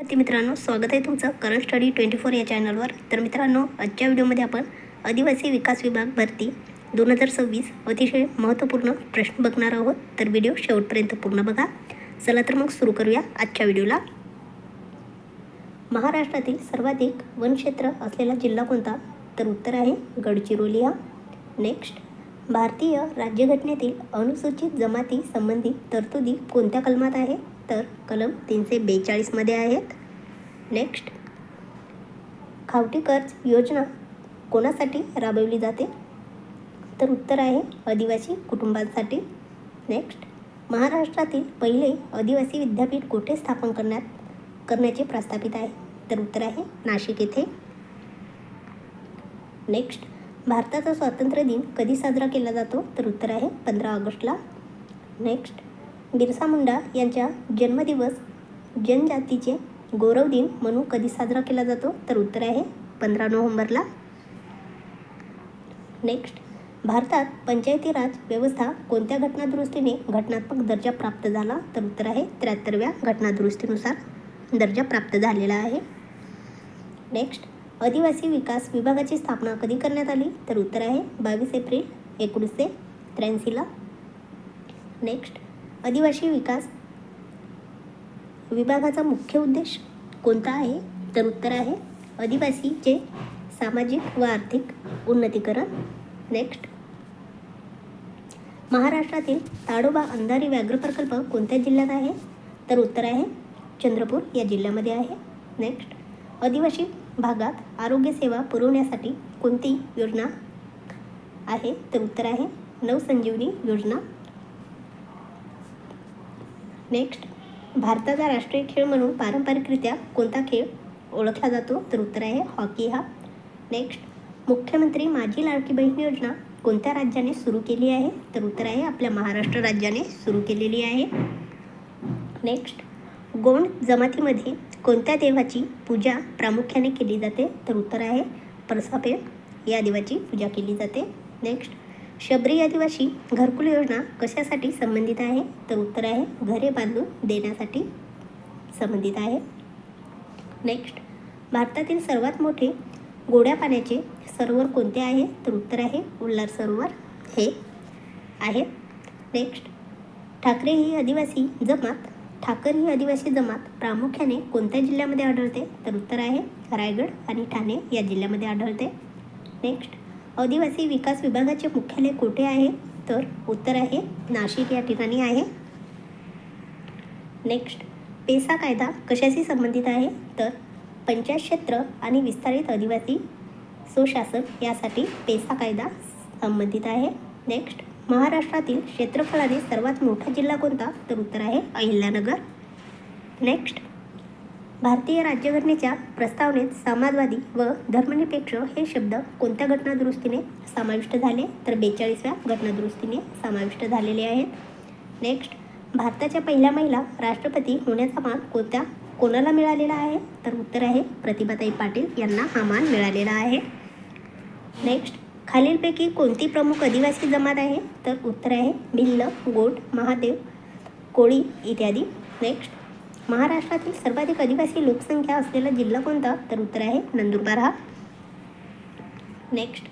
विद्यार्थी मित्रांनो, स्वागत आहे तुमचं करंट स्टडी 24 या चॅनलवर. तर मित्रांनो, आजच्या व्हिडिओमध्ये आपण आदिवासी विकास विभाग भरती 2026 अतिशय महत्त्वपूर्ण प्रश्न बघणार आहोत. तर व्हिडिओ शेवटपर्यंत पूर्ण बघा. चला तर मग सुरू करूया आजच्या व्हिडिओला. महाराष्ट्रातील सर्वाधिक वनक्षेत्र असलेला जिल्हा कोणता? तर उत्तर आहे गडचिरोली हा. नेक्स्ट, भारतीय राज्यघटनेतील अनुसूचित जमाती संबंधी तरतुदी कोणत्या कलमात आहे? तर कलम 342 मध्ये आहेत. नेक्स्ट, खावटी कर्ज योजना कोणासाठी राबवली जाते? तर उत्तर आहे आदिवासी कुटुंबांसाठी. नेक्स्ट, महाराष्ट्रातील पहिले आदिवासी विद्यापीठ कुठे स्थापन करण्याचे प्रस्थापित आहे? तर उत्तर आहे नाशिक येथे. नेक्स्ट, भारताचा स्वातंत्र्य दिन कधी साजरा केला जातो? तर उत्तर आहे 15 ऑगस्टला. नेक्स्ट, बिरसा मुंडा यांचा जन्मदिवस जनजातीचे गौरव दिन म्हणून कधी साजरा केला जातो? तर उत्तर आहे 15 नोव्हेंबरला. नेक्स्ट, भारतात पंचायती राज व्यवस्था कोणत्या घटनादुरुस्तीने घटनात्मक दर्जा प्राप्त झाला? तर उत्तर आहे 73व्या घटनादुरुस्तीनुसार दर्जा प्राप्त झालेला आहे. नेक्स्ट, आदिवासी विकास विभागाची स्थापना कधी करण्यात आली? तर उत्तर आहे 22 एप्रिल 1983ला. नेक्स्ट, आदिवासी विकास विभागाचा मुख्य उद्देश कोणता आहे? तर उत्तर आहे आदिवासीचे सामाजिक व आर्थिक उन्नतीकरण. नेक्स्ट, महाराष्ट्रातील ताडोबा अंधारी व्याघ्र प्रकल्प कोणत्या जिल्ह्यात आहे? तर उत्तर आहे चंद्रपूर या जिल्ह्यामध्ये आहे. नेक्स्ट, आदिवासी भागात आरोग्य सेवा पुरवण्यासाठी कोणती योजना आहे? तर उत्तर आहे नवसंजीवनी योजना. नेक्स्ट, भारताचा राष्ट्रीय खेळ म्हणून पारंपरिकरित्या कोणता खेळ ओळखला जातो? तर उत्तर आहे हॉकी हा. नेक्स्ट, मुख्यमंत्री माझी लाडकी बहीण योजना कोणत्या राज्याने सुरू केली आहे? तर उत्तर आहे आपल्या महाराष्ट्र राज्याने सुरू केलेली आहे. नेक्स्ट, गोंड जमातीमध्ये कोणत्या देवाची पूजा प्रामुख्याने केली जाते? तर उत्तर आहे परसापेळ या देवाची पूजा केली जाते. नेक्स्ट, शबरी आदिवासी घरकुल योजना कशासाठी संबंधित आहे? तर उत्तर आहे घरे बांधून देण्यासाठी संबंधित आहे. नेक्स्ट, भारतातील सर्वात मोठे गोड्या पाण्याचे सरोवर कोणते आहे? तर उत्तर आहे उल्हार सरोवर हे आहे. नेक्स्ट, ठाकर ही आदिवासी जमात प्रामुख्याने कोणत्या जिल्ह्यामध्ये आढळते? तर उत्तर आहे रायगड आणि ठाणे या जिल्ह्यामध्ये आढळते. नेक्स्ट, आदिवासी विकास विभागाचे मुख्यालय कुठे आहे? तर उत्तर आहे नाशिक या ठिकाणी आहे. नेक्स्ट, पेसा कायदा कशाशी संबंधित आहे? तर पंचायत क्षेत्र आणि विस्तारित आदिवासी स्वशासन यासाठी पेसा कायदा संबंधित आहे. नेक्स्ट, महाराष्ट्रातील क्षेत्रफळाने सर्वात मोठा जिल्हा कोणता? तर उत्तर आहे अहिल्यानगर. नेक्स्ट, भारतीय राज्यघटनेच्या प्रस्तावनेत समाजवादी व धर्मनिरपेक्ष हे शब्द कोणत्या घटनादुरुस्तीने समाविष्ट झाले? तर 42व्या घटनादुरुस्तीने समाविष्ट झालेले आहेत. नेक्स्ट, भारताच्या पहिल्या महिला राष्ट्रपती होण्याचा मान कोणाला मिळालेला आहे? तर उत्तर आहे प्रतिभाताई पाटील यांना हा मान मिळालेला आहे. नेक्स्ट, खालीलपैकी कोणती प्रमुख आदिवासी जमात आहे? तर उत्तर आहे भिल्ल, गोंड, महादेव, कोळी इत्यादी. नेक्स्ट, महाराष्ट्रातील सर्वाधिक आदिवासी लोकसंख्या असलेला जिल्हा कोणता? तर उत्तर आहे नंदुरबार हा. नेक्स्ट,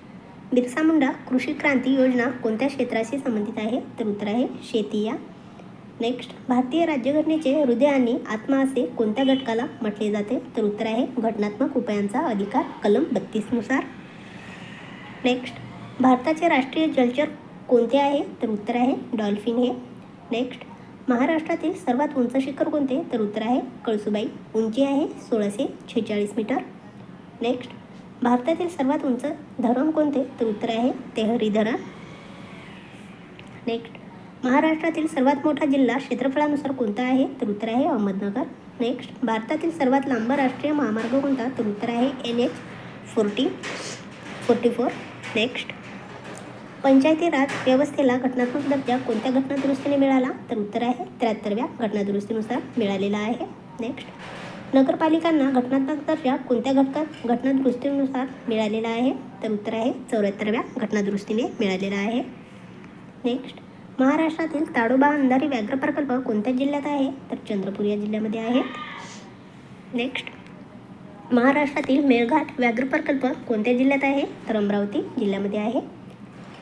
बिरसा मुंडा कृषी क्रांती योजना कोणत्या क्षेत्राशी संबंधित आहे? तर उत्तर आहे शेती या. नेक्स्ट, भारतीय राज्यघटनेचे हृदय आणि आत्मा असे कोणत्या घटकाला म्हटले जाते? तर उत्तर आहे घटनात्मक उपायांचा अधिकार कलम 32 नुसार. नेक्स्ट, भारताचे राष्ट्रीय जलचर कोणते आहे? तर उत्तर आहे डॉल्फिन हे. नेक्स्ट, महाराष्ट्रातील सर्वात उंच शिखर कोणते? तर उत्तर आहे कळसुबाई. उंची आहे 1646 मीटर. नेक्स्ट, भारतातील सर्वात उंच धरण कोणते? तर उत्तर आहे तेहरी धरण. नेक्स्ट, महाराष्ट्रातील सर्वात मोठा जिल्हा क्षेत्रफळानुसार कोणता आहे? तर उत्तर आहे अहमदनगर. नेक्स्ट, भारतातील सर्वात लांब राष्ट्रीय महामार्ग कोणता? तर उत्तर आहे NH44. नेक्स्ट, पंचायती राज व्यवस्थेला घटनात्मक दर्जा कोणत्या घटनादुरुस्तीने मिळाला? तर उत्तर आहे 73व्या घटनादुरुस्तीनुसार मिळालेला आहे. नेक्स्ट, नगरपालिकांना घटनात्मक दर्जा कोणत्या घटनादुरुस्तीनुसार मिळालेला आहे? तर उत्तर आहे 74व्या घटनादुरुस्तीने मिळालेला आहे. नेक्स्ट, महाराष्ट्रातील ताडोबा अंधारी व्याघ्र प्रकल्प कोणत्या जिल्ह्यात आहे? तर चंद्रपूर या जिल्ह्यामध्ये आहे. नेक्स्ट, महाराष्ट्रातील मेळघाट व्याघ्र प्रकल्प कोणत्या जिल्ह्यात आहे? तर अमरावती जिल्ह्यामध्ये आहे.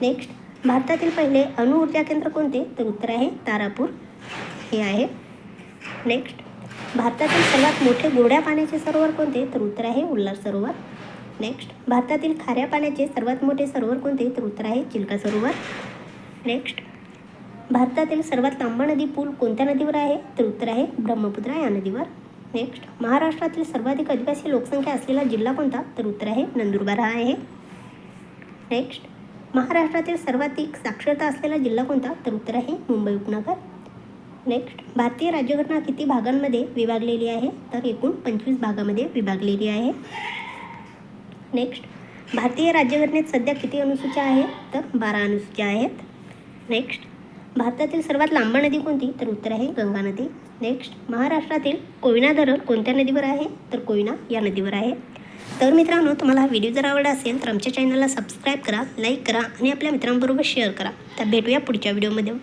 नेक्स्ट, भारतातील पहिले अणुऊर्जा केंद्र कोणते? तर उत्तर आहे तारापूर हे आहे. नेक्स्ट, भारतातील सर्वात मोठे गोड्या पाण्याचे सरोवर कोणते? तर उत्तर आहे उल्हास सरोवर. नेक्स्ट, भारतातील खाऱ्या पाण्याचे सर्वात मोठे सरोवर कोणते? तर उत्तर आहे चिल्का सरोवर. नेक्स्ट, भारतातील सर्वात लांबा नदी पूल कोणत्या नदीवर आहे? तर उत्तर आहे ब्रह्मपुत्रा या नदीवर. नेक्स्ट, महाराष्ट्रातील सर्वाधिक आदिवासी लोकसंख्या असलेला जिल्हा कोणता? तर उत्तर आहे नंदुरबार हा आहे. नेक्स्ट, महाराष्ट्रातील सर्वाधिक साक्षरता असलेला जिल्हा कोणता? तर उत्तर आहे मुंबई उपनगर. नेक्स्ट, भारतीय राज्यघटना किती भागांमध्ये विभागलेली आहे? तर एकूण 25 भागामध्ये विभागलेली आहे. नेक्स्ट, भारतीय राज्यघटनेत सध्या किती अनुसूच्या आहेत? तर 12 अनुसूच्या आहेत. नेक्स्ट, भारतातील सर्वात लांब नदी कोणती? तर उत्तर आहे गंगा नदी. नेक्स्ट, महाराष्ट्रातील कोयना धरण कोणत्या नदीवर आहे? तर कोयना या नदीवर आहे. तर मित्रांनो, तुम्हाला हा व्हिडिओ जर आवडला असेल तर आमच्या चॅनलला सबस्क्राईब करा, लाईक करा आणि आपल्या मित्रांबरोबर शेअर करा. तर भेटूया पुढच्या व्हिडिओमध्ये.